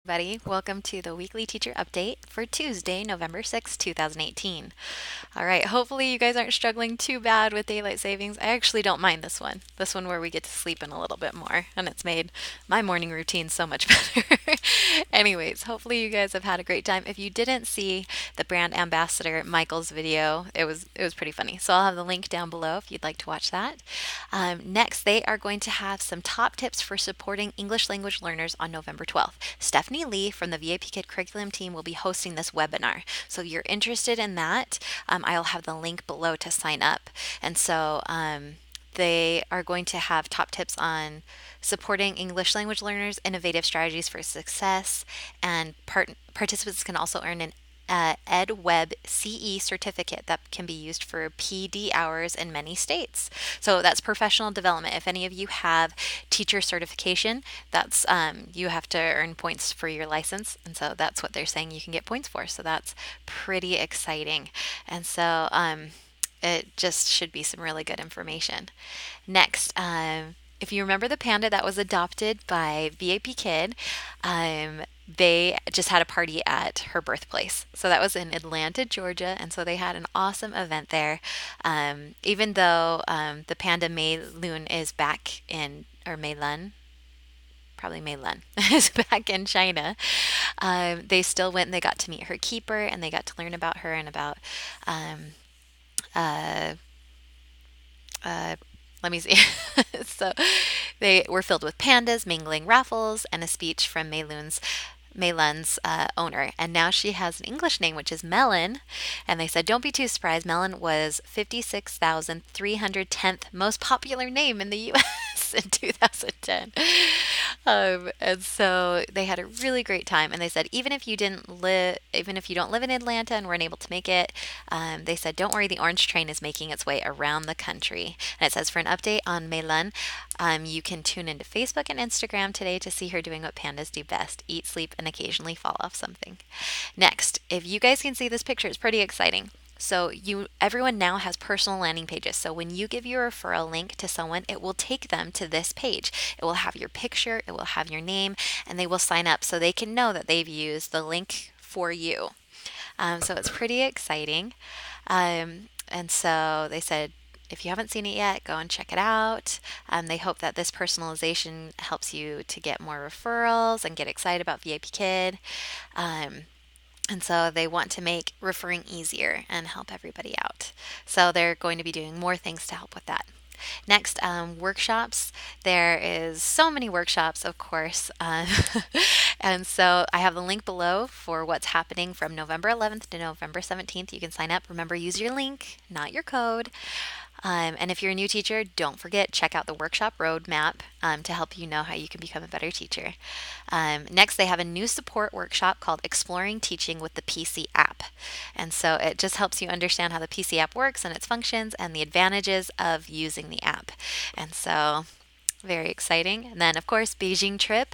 Everybody, welcome to the weekly teacher update for Tuesday, November 6th, 2018. All right, hopefully you guys aren't struggling too bad with daylight savings. I actually don't mind this one. This one where we get to sleep in a little bit more, and it's made my morning routine so much better. Anyways, hopefully you guys have had a great time. If you didn't see the brand ambassador Michael's video, it was pretty funny. So I'll have the link down below if you'd like to watch that. Next, they are going to have some top tips for supporting English language learners on November 12th. Stephanie Lee from the VIPKID curriculum team will be hosting this webinar. So if you're interested in that, I'll have the link below to sign up. And so they are going to have top tips on supporting English language learners, innovative strategies for success, and participants can also earn an EdWeb CE certificate that can be used for PD hours in many states. So that's professional development. If any of you have teacher certification, that's you have to earn points for your license, and so that's what they're saying you can get points for. So that's pretty exciting, and so it just should be some really good information. Next, if you remember the panda that was adopted by VAPKID, they just had a party at her birthplace. So that was in Atlanta, Georgia, and so they had an awesome event there. Even though the panda Mei Lun is back in, or Mei Lun, probably Mei Lun, is back in China, they still went and they got to meet her keeper and they got to learn about her and about um, uh, uh, let me see. So they were filled with pandas, mingling raffles, and a speech from Mei Lun's owner. And now she has an English name, which is Melon. And they said, don't be too surprised. Melon was 56,310th most popular name in the US in 2010. And so they had a really great time. And they said, even if you don't live in Atlanta and weren't able to make it, they said, don't worry, the orange train is making its way around the country. And it says, for an update on Meilun, you can tune into Facebook and Instagram today to see her doing what pandas do best: eat, sleep, and occasionally fall off something. Next, if you guys can see this picture, it's pretty exciting. So everyone now has personal landing pages. So when you give your referral link to someone, it will take them to this page. It will have your picture, it will have your name, and they will sign up so they can know that they've used the link for you. So it's pretty exciting. And so they said, if you haven't seen it yet, go and check it out. They hope that this personalization helps you to get more referrals and get excited about VIP Kid. And so they want to make referring easier and help everybody out. So they're going to be doing more things to help with that. Next, workshops. There is so many workshops, of course. And so I have the link below for what's happening from November 11th to November 17th. You can sign up. Remember, use your link, not your code. And if you're a new teacher, don't forget, check out the workshop roadmap to help you know how you can become a better teacher. Next, they have a new support workshop called Exploring Teaching with the PC app. And so it just helps you understand how the PC app works and its functions and the advantages of using the app. And so, very exciting. And then, of course, Beijing trip.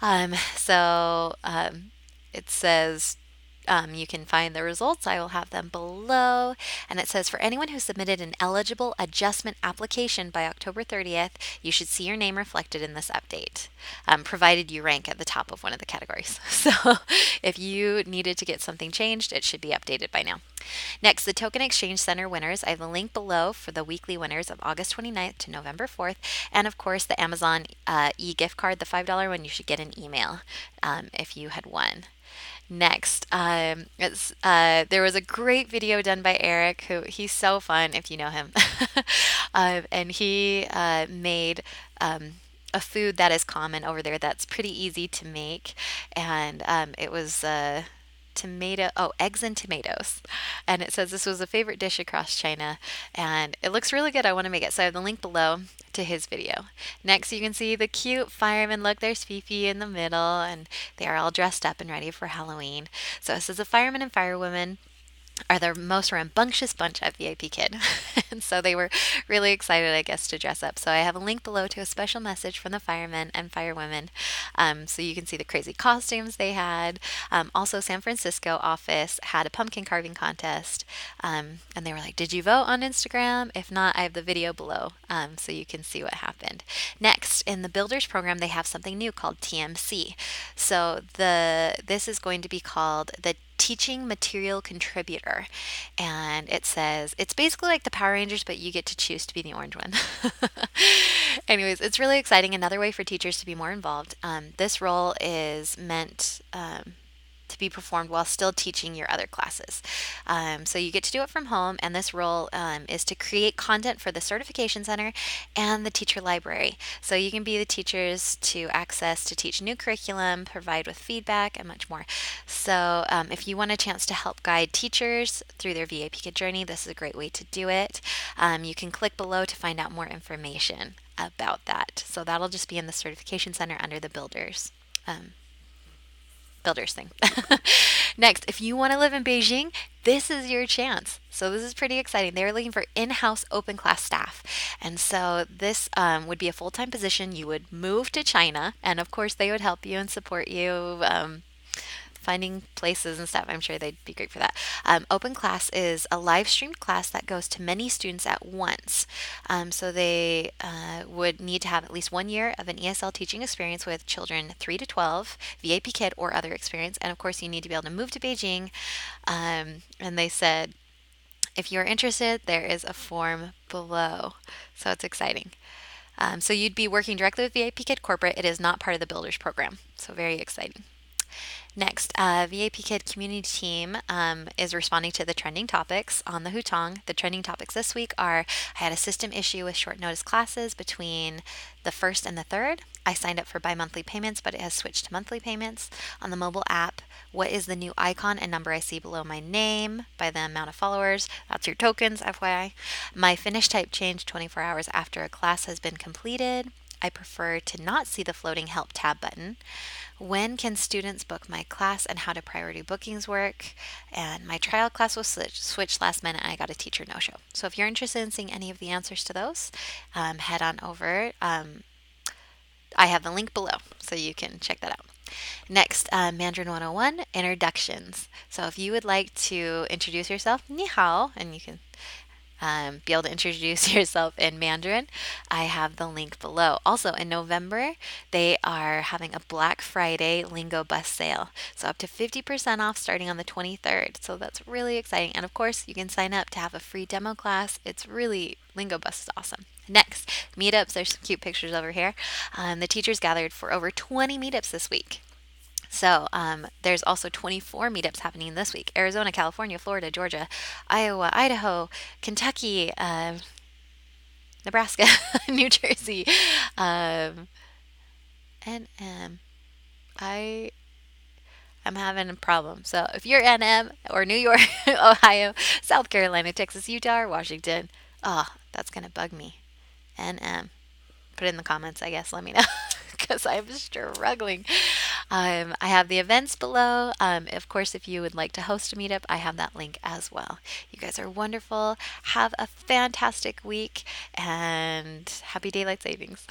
It says you can find the results. I will have them below. And it says, for anyone who submitted an eligible adjustment application by October 30th, you should see your name reflected in this update, provided you rank at the top of one of the categories. So if you needed to get something changed, it should be updated by now. Next, the Token Exchange Center winners. I have the link below for the weekly winners of August 29th to November 4th. And of course, the Amazon e-gift card, the $5 one, you should get an email if you had won. Next, there was a great video done by Eric, who he's so fun if you know him. And he made a food that is common over there that's pretty easy to make. And it was eggs and tomatoes. And it says this was a favorite dish across China, and it looks really good. I want to make it. So I have the link below to his video. Next, you can see the cute firemen. Look, there's Fifi in the middle, and they are all dressed up and ready for Halloween. So it says the firemen and firewomen are the most rambunctious bunch at VIP Kid. And so they were really excited, I guess, to dress up. So I have a link below to a special message from the firemen and firewomen. So you can see the crazy costumes they had. Also, San Francisco office had a pumpkin carving contest. And they were like, "Did you vote on Instagram? If not, I have the video below so you can see what happened." Next, in the Builders program, they have something new called TMC. So this is going to be called the Teaching Material Contributor. And it says it's basically like the Power Rangers, but you get to choose to be the orange one. Anyways, it's really exciting. Another way for teachers to be more involved. This role is meant to be performed while still teaching your other classes. So you get to do it from home, and this role is to create content for the certification center and the teacher library. So you can be the teachers to access to teach new curriculum, provide with feedback, and much more. So if you want a chance to help guide teachers through their VAPKID journey, this is a great way to do it. You can click below to find out more information about that. So that'll just be in the certification center under the builders thing. Next, if you want to live in Beijing, this is your chance. So this is pretty exciting. They're looking for in-house open class staff. And so this would be a full-time position. You would move to China, and of course they would help you and support you finding places and stuff. I'm sure they'd be great for that. Open Class is a live streamed class that goes to many students at once. So they would need to have at least 1 year of an ESL teaching experience with children 3 to 12, VIP Kid or other experience. And of course, you need to be able to move to Beijing. And they said, if you're interested, there is a form below. So it's exciting. So you'd be working directly with VIP Kid Corporate. It is not part of the Builders program. So very exciting. Next, VIPKID community team is responding to the trending topics on the Hutong. The trending topics this week are: I had a system issue with short notice classes between the 1st and the 3rd. I signed up for bi-monthly payments, but it has switched to monthly payments. On the mobile app, what is the new icon and number I see below my name by the amount of followers? That's your tokens, FYI. My finish type changed 24 hours after a class has been completed. I prefer to not see the floating help tab button. When can students book my class and how do priority bookings work? And my trial class was switched last minute and I got a teacher no-show. So if you're interested in seeing any of the answers to those, head on over. I have the link below so you can check that out. Next, Mandarin 101, introductions. So if you would like to introduce yourself, ni hao, and you can be able to introduce yourself in Mandarin, I have the link below. Also, in November, they are having a Black Friday Lingo Bus sale. So up to 50% off starting on the 23rd. So that's really exciting. And of course, you can sign up to have a free demo class. It's really, Lingo Bus is awesome. Next, meetups. There's some cute pictures over here. The teachers gathered for over 20 meetups this week. So there's also 24 meetups happening this week: Arizona, California, Florida, Georgia, Iowa, Idaho, Kentucky, Nebraska, New Jersey, and I am having a problem. So if you're NM or New York, Ohio, South Carolina, Texas, Utah, or Washington, oh, that's going to bug me. NM. Put it in the comments, I guess. Let me know because I'm struggling. I have the events below. Of course, if you would like to host a meetup, I have that link as well. You guys are wonderful. Have a fantastic week and happy daylight savings.